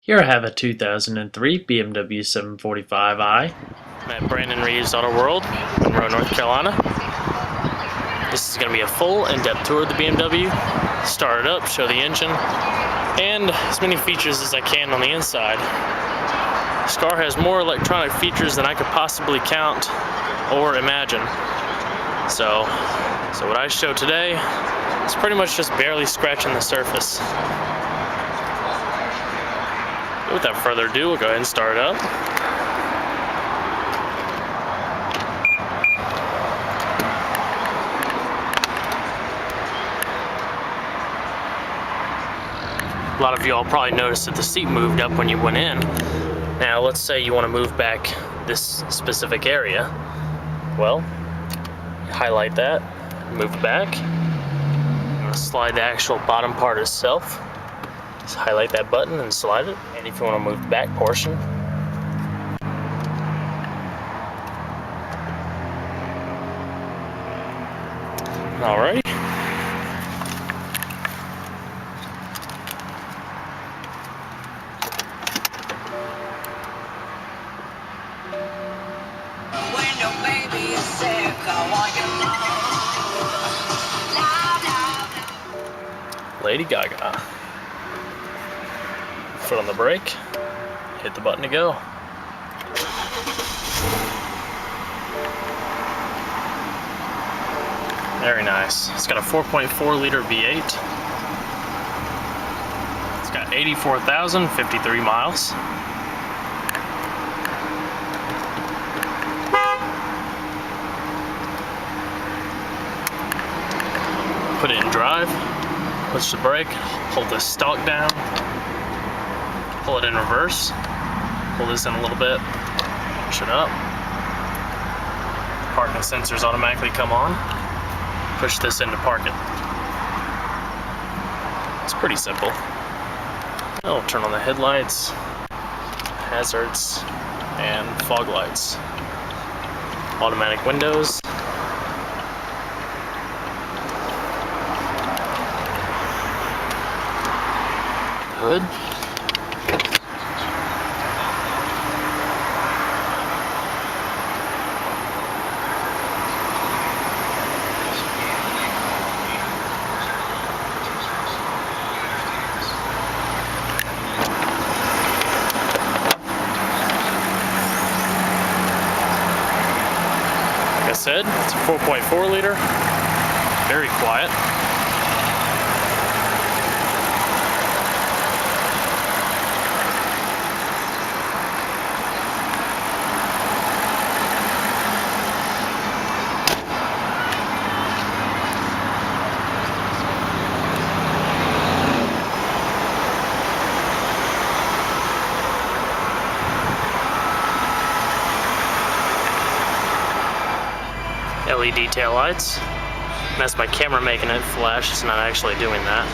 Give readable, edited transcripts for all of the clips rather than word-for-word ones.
Here I have a 2003 BMW 745i. I'm at Brandon Reeves Auto World, Monroe, North Carolina. This is going to be a full in-depth tour of the BMW. Start it up, show the engine, and as many features as I can on the inside. This car has more electronic features than I could possibly count or imagine. So what I show today is pretty much just barely scratching the surface. Without further ado, we'll go ahead and start it up. A lot of y'all probably noticed that the seat moved up when you went in. Now, let's say you want to move back this specific area. Well, highlight that, move back. I'm going to slide the actual bottom part itself. Just highlight that button and slide it. And if you want to move the back portion, alrighty. Lady Gaga. Foot on the brake, hit the button to go. Very nice. It's got a 4.4 liter V8. It's got 84,053 miles. Put it in drive, push the brake, hold the stalk down, pull it in reverse, pull this in a little bit, push it up. Parking sensors automatically come on. Push this in to park it. It's pretty simple. I'll turn on the headlights, hazards, and fog lights. Automatic windows. Hood. Like I said, it's a 4.4 liter, very quiet. LED tail lights. That's my camera making it flash, it's not actually doing that.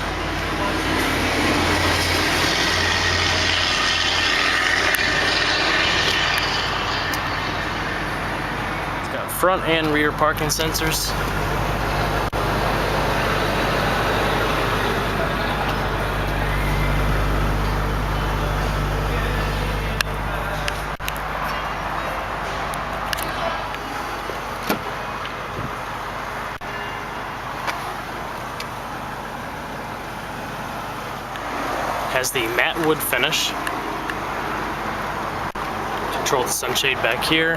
It's got front and rear parking sensors. Has the matte wood finish. Control the sunshade back here.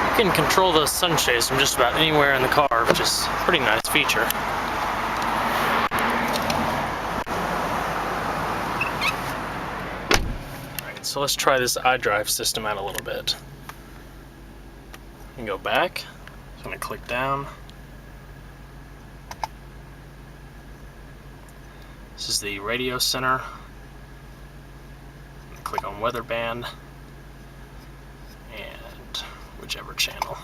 You can control the sunshades from just about anywhere in the car, which is a pretty nice feature. Alright, so let's try this iDrive system out a little bit. You can go back. I'm going to click down. This is the radio center. Click on weather band and whichever channel.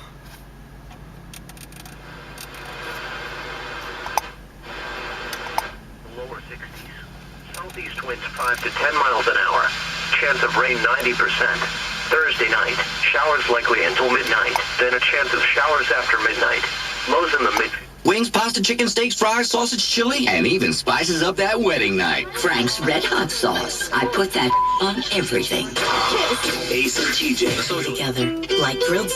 Lower 60s. Southeast winds 5 to 10 miles an hour. Chance of rain 90%. Thursday night, showers likely until midnight, then a chance of showers after midnight. Lows in the mid Wings, pasta, chicken, steaks, fries, sausage, chili, and even spices up that wedding night. Frank's Red Hot Sauce. I put that on everything. Ace and TJ. Together, like grilled.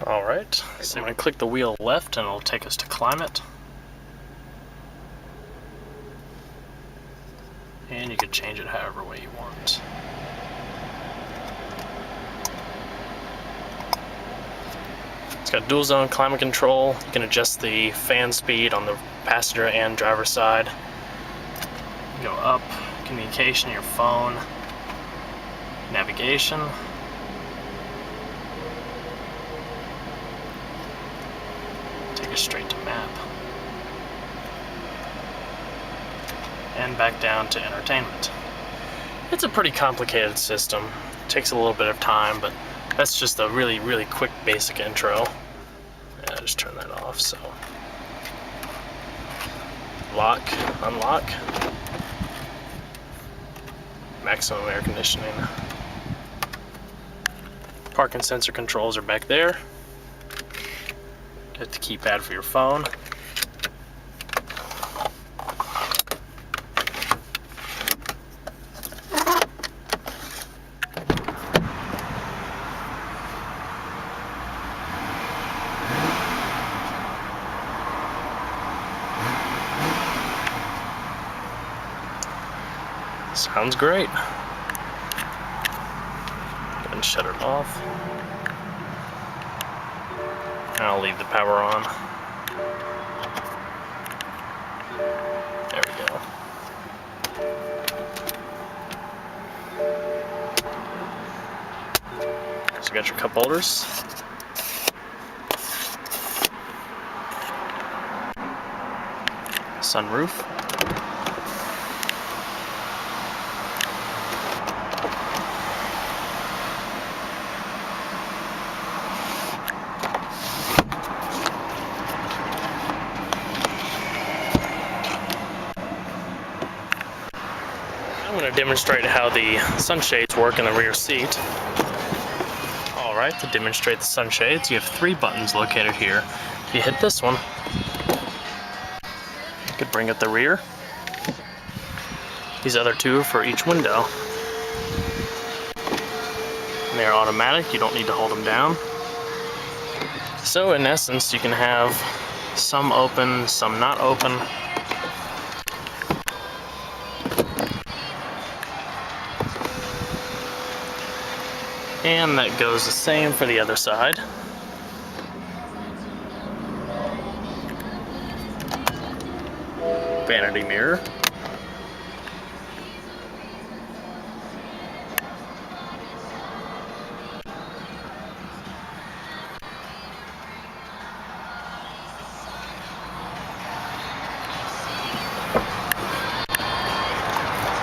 Alright, so I'm going to click the wheel left and it'll take us to climate. And you can change it however way you want. It's got dual zone climate control. You can adjust the fan speed on the passenger and driver side. Go up, communication, your phone, navigation. Take us straight to map. And back down to entertainment. It's a pretty complicated system. It takes a little bit of time, but that's just a really, really quick basic intro. Yeah, just turn that off, so. Lock, unlock. Maximum air conditioning. Parking sensor controls are back there. Get the keypad for your phone. Sounds great. Go ahead and shut it off. And I'll leave the power on. There we go. So you got your cup holders. Sunroof. I'm going to demonstrate how the sunshades work in the rear seat. Alright, to demonstrate the sunshades, you have 3 buttons located here. If you hit this one, you could bring up the rear. These other 2 are for each window. And they're automatic, you don't need to hold them down. So in essence, you can have some open, some not open. And that goes the same for the other side. Vanity mirror.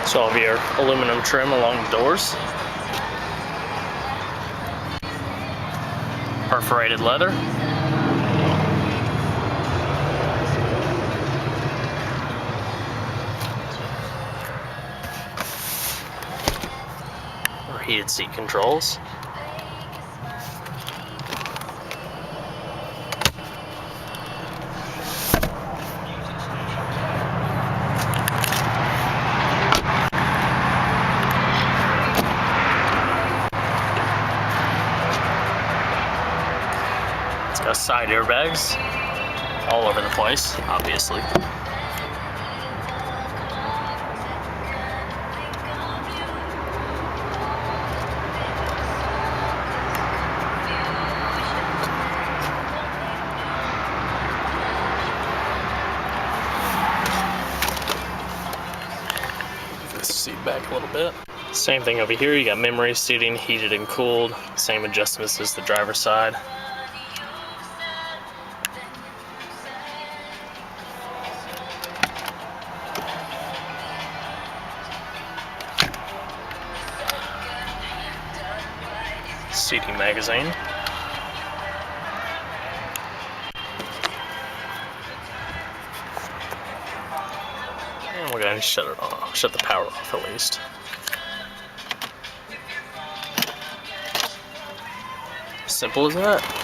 So all of your aluminum trim along the doors. Perforated leather. Or heated seat controls. Got side airbags all over the place, obviously. Move this seat back a little bit. Same thing over here, you got memory seating, heated and cooled. Same adjustments as the driver's side. seating magazine. And we're gonna shut it off, shut the power off at least. Simple as that.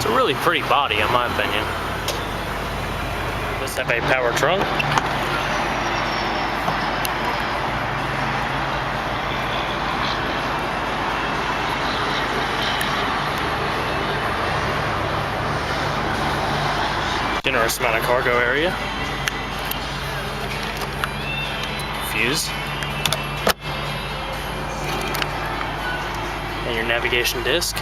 It's a really pretty body, in my opinion. Does have a power trunk. Generous amount of cargo area. Fuse. And your navigation disc.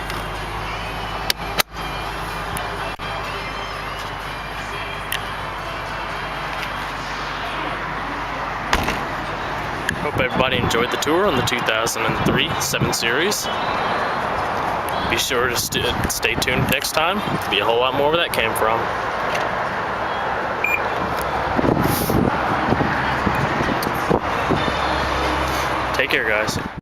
Hope everybody enjoyed the tour on the 2003 7 Series. Be sure to stay tuned next time. There'll be a whole lot more where that came from. Take care, guys.